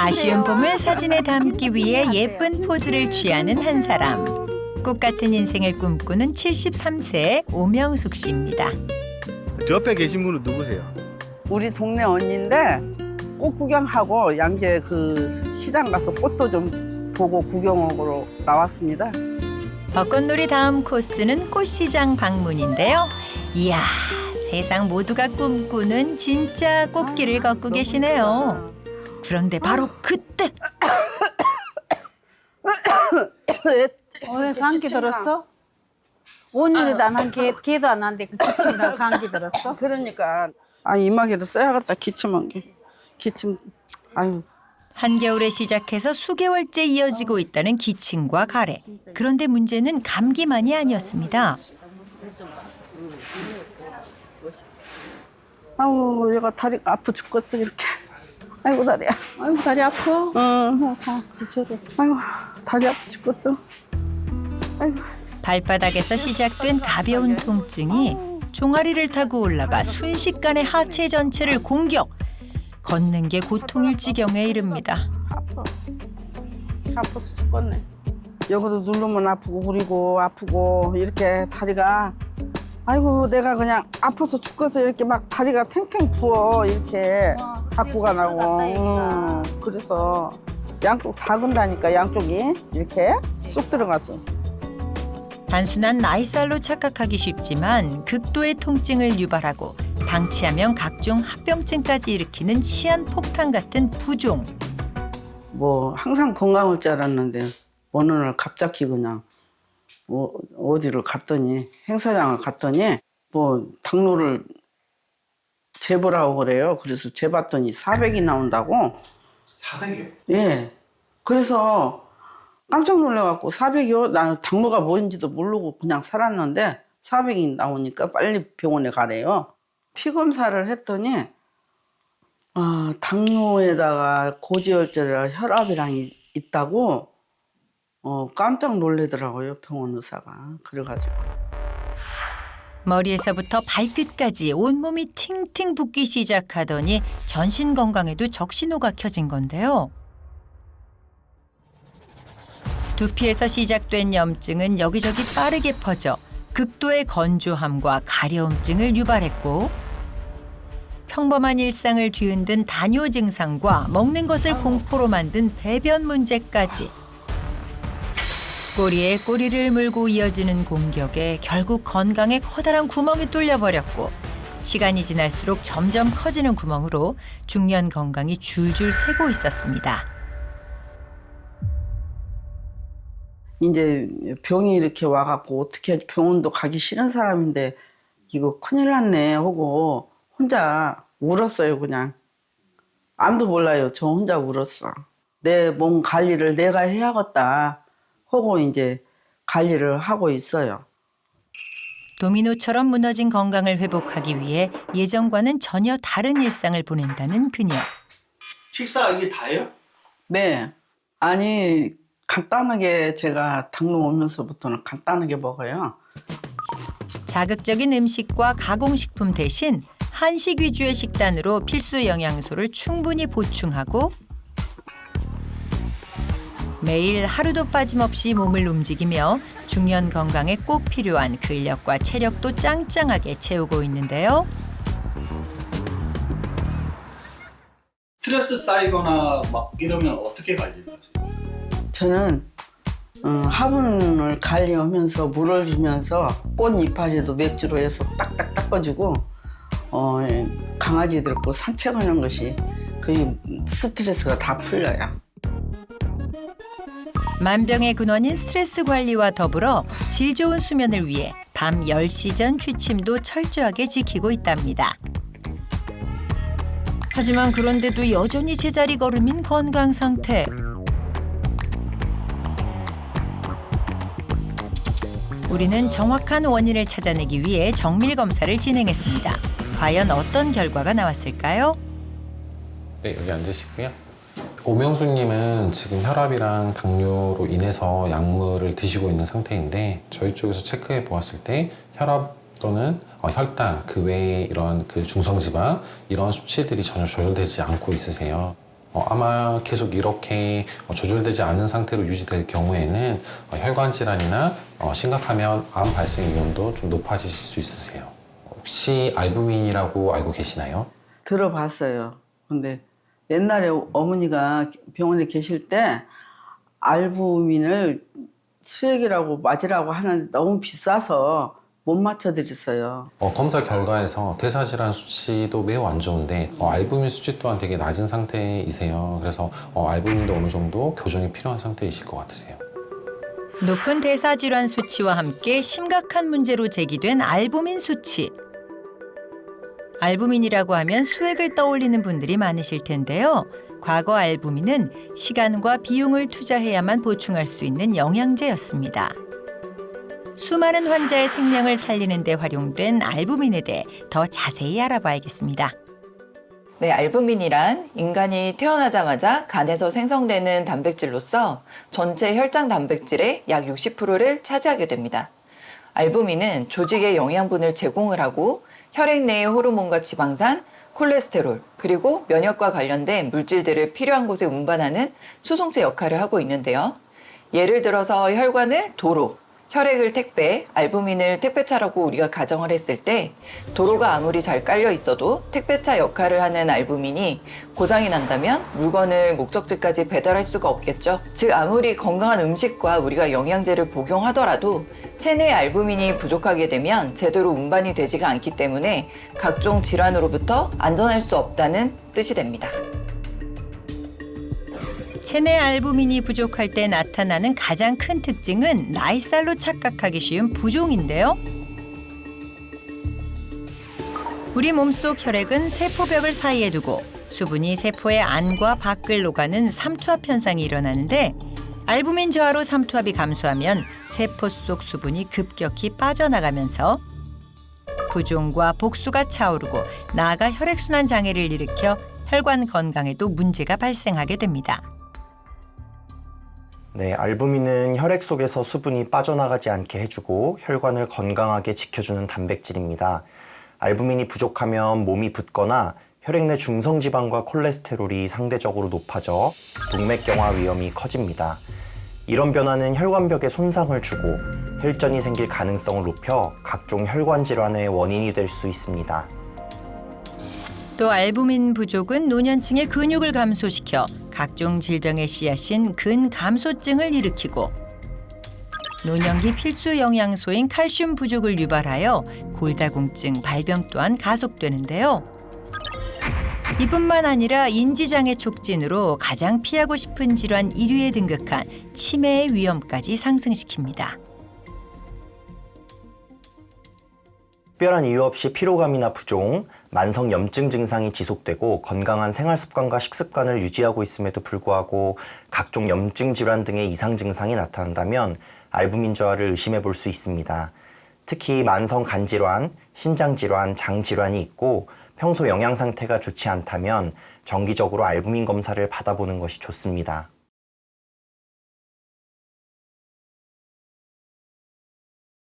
아쉬운 봄을 사진에 담기 위해 예쁜 포즈를 취하는 한 사람. 꽃 같은 인생을 꿈꾸는 73세의 오명숙 씨입니다. 저 옆에 계신 분은 누구세요? 우리 동네 언니인데 꽃 구경하고 양재 그 시장 가서 꽃도 좀 보고 구경하러 나왔습니다. 벚꽃놀이 다음 코스는 꽃시장 방문인데요. 이야, 세상 모두가 꿈꾸는 진짜 꽃길을 걷고 계시네요. 그런데 바로 그때 왜 감기 들었어? 온열이도 안 한 개, 개도 안 한데 그 기침이랑 감기 들었어? 그러니까 이마개를 써야겠다. 기침한 게. 기침. 아유. 한겨울에 시작해서 수개월째 이어지고 있다는 기침과 가래. 그런데 문제는 감기만이 아니었습니다. 아우 얘가 다리가 아프 죽겠어 이렇게. 아이고 다리야. 아이고 다리 아파? 응. 지쳐도. 아이고 다리 아프 죽겠어. 아이고. 발바닥에서 시작된 가벼운 통증이 종아리를 타고 올라가 순식간에 하체 전체를 공격. 걷는 게 고통일 지경에 이릅니다. 아파서 죽겠네. 여기도 누르면 아프고 그리고 아프고 이렇게 다리가 아이고 내가 그냥 아파서 죽겠어 이렇게 막 다리가 탱탱 부어 이렇게 갖고 가라고. 그래서 양쪽 다 근다니까 양쪽이 이렇게 쑥 들어가서. 단순한 나이살로 착각하기 쉽지만 극도의 통증을 유발하고 방치하면 각종 합병증까지 일으키는 시한폭탄 같은 부종. 뭐 항상 건강할 줄 알았는데 어느 날 갑자기 그냥 뭐 어디를 갔더니 행사장을 갔더니 뭐 당뇨를 재보라고 그래요. 그래서 재봤더니 400이 나온다고. 400이요? 예. 그래서 깜짝 놀라갖고 400이요? 나는 당뇨가 뭔지도 모르고 그냥 살았는데 400이 나오니까 빨리 병원에 가래요. 피 검사를 했더니 당뇨에다가 고지혈증이랑 혈압이랑 있다고 깜짝 놀래더라고요. 병원 의사가. 그래가지고. 머리에서부터 발끝까지 온몸이 팅팅 붓기 시작하더니 전신 건강에도 적신호가 켜진 건데요. 두피에서 시작된 염증은 여기저기 빠르게 퍼져 극도의 건조함과 가려움증을 유발했고 평범한 일상을 뒤흔든 다뇨 증상과 먹는 것을 공포로 만든 배변 문제까지 꼬리에 꼬리를 물고 이어지는 공격에 결국 건강에 커다란 구멍이 뚫려버렸고 시간이 지날수록 점점 커지는 구멍으로 중년 건강이 줄줄 새고 있었습니다. 이제 병이 이렇게 와갖고 어떻게 병원도 가기 싫은 사람인데 이거 큰일 났네 하고 혼자 울었어요. 그냥 아무도 몰라요. 저 혼자 울었어. 내 몸 관리를 내가 해야겠다 하고 이제 관리를 하고 있어요. 도미노처럼 무너진 건강을 회복하기 위해 예전과는 전혀 다른 일상을 보낸다는 그녀. 식사 이게 다예요? 네. 아니 간단하게 제가 당뇨 오면서부터는 간단하게 먹어요. 자극적인 음식과 가공식품 대신 한식 위주의 식단으로 필수 영양소를 충분히 보충하고 매일 하루도 빠짐없이 몸을 움직이며 중년 건강에 꼭 필요한 근력과 체력도 짱짱하게 채우고 있는데요. 스트레스 쌓이거나 막 이러면 어떻게 관리하세요? 저는 화분을 관리하면서 물을 주면서 꽃 이파리도 맥주로 해서 딱딱 닦아주고 강아지들 고 산책하는 것이 거의 스트레스가 다 풀려요. 만병의 근원인 스트레스 관리와 더불어 질 좋은 수면을 위해 밤 10시 전 취침도 철저하게 지키고 있답니다. 하지만 그런데도 여전히 제자리 걸음인 건강 상태. 우리는 정확한 원인을 찾아내기 위해 정밀 검사를 진행했습니다. 과연 어떤 결과가 나왔을까요? 네, 여기 앉으시고요. 오명수님은 지금 혈압이랑 당뇨로 인해서 약물을 드시고 있는 상태인데 저희 쪽에서 체크해 보았을 때 혈압 또는 혈당 그 외에 이런 그 중성지방 이런 수치들이 전혀 조절되지 않고 있으세요. 아마 계속 이렇게 조절되지 않은 상태로 유지될 경우에는 혈관 질환이나 심각하면 암 발생 위험도 좀 높아지실 수 있으세요. 혹시 알부민이라고 알고 계시나요? 들어봤어요. 근데 옛날에 어머니가 병원에 계실 때 알부민을 수액이라고 맞으라고 하는데 너무 비싸서 못 맞춰드렸어요. 검사 결과에서 대사질환 수치도 매우 안 좋은데 알부민 수치 또한 되게 낮은 상태이세요. 그래서 알부민도 어느 정도 교정이 필요한 상태이실 것 같으세요. 높은 대사질환 수치와 함께 심각한 문제로 제기된 알부민 수치. 알부민이라고 하면 수액을 떠올리는 분들이 많으실 텐데요. 과거 알부민은 시간과 비용을 투자해야만 보충할 수 있는 영양제였습니다. 수많은 환자의 생명을 살리는 데 활용된 알부민에 대해 더 자세히 알아봐야겠습니다. 네, 알부민이란 인간이 태어나자마자 간에서 생성되는 단백질로서 전체 혈장 단백질의 약 60%를 차지하게 됩니다. 알부민은 조직에 영양분을 제공을 하고 혈액 내의 호르몬과 지방산, 콜레스테롤, 그리고 면역과 관련된 물질들을 필요한 곳에 운반하는 수송체 역할을 하고 있는데요. 예를 들어서 혈관을 도로, 혈액을 택배, 알부민을 택배차라고 우리가 가정을 했을 때 도로가 아무리 잘 깔려 있어도 택배차 역할을 하는 알부민이 고장이 난다면 물건을 목적지까지 배달할 수가 없겠죠. 즉 아무리 건강한 음식과 우리가 영양제를 복용하더라도 체내 알부민이 부족하게 되면 제대로 운반이 되지가 않기 때문에 각종 질환으로부터 안전할 수 없다는 뜻이 됩니다. 체내 알부민이 부족할 때 나타나는 가장 큰 특징은 나이살로 착각하기 쉬운 부종인데요. 우리 몸속 혈액은 세포벽을 사이에 두고 수분이 세포의 안과 밖을 녹아는 삼투압 현상이 일어나는데 알부민 저하로 삼투압이 감소하면 세포 속 수분이 급격히 빠져나가면서 부종과 복수가 차오르고 나아가 혈액순환 장애를 일으켜 혈관 건강에도 문제가 발생하게 됩니다. 네, 알부민은 혈액 속에서 수분이 빠져나가지 않게 해주고 혈관을 건강하게 지켜주는 단백질입니다. 알부민이 부족하면 몸이 붓거나 혈액 내 중성지방과 콜레스테롤이 상대적으로 높아져 동맥경화 위험이 커집니다. 이런 변화는 혈관벽에 손상을 주고 혈전이 생길 가능성을 높여 각종 혈관 질환의 원인이 될 수 있습니다. 또 알부민 부족은 노년층의 근육을 감소시켜 각종 질병의 씨앗인 근감소증을 일으키고 노년기 필수 영양소인 칼슘 부족을 유발하여 골다공증 발병 또한 가속되는데요. 이뿐만 아니라 인지장애 촉진으로 가장 피하고 싶은 질환 1위에 등극한 치매의 위험까지 상승시킵니다. 특별한 이유 없이 피로감이나 부종, 만성 염증 증상이 지속되고 건강한 생활 습관과 식습관을 유지하고 있음에도 불구하고 각종 염증 질환 등의 이상 증상이 나타난다면 알부민 저하를 의심해 볼 수 있습니다. 특히 만성 간 질환, 신장 질환, 장 질환이 있고 평소 영양 상태가 좋지 않다면 정기적으로 알부민 검사를 받아보는 것이 좋습니다.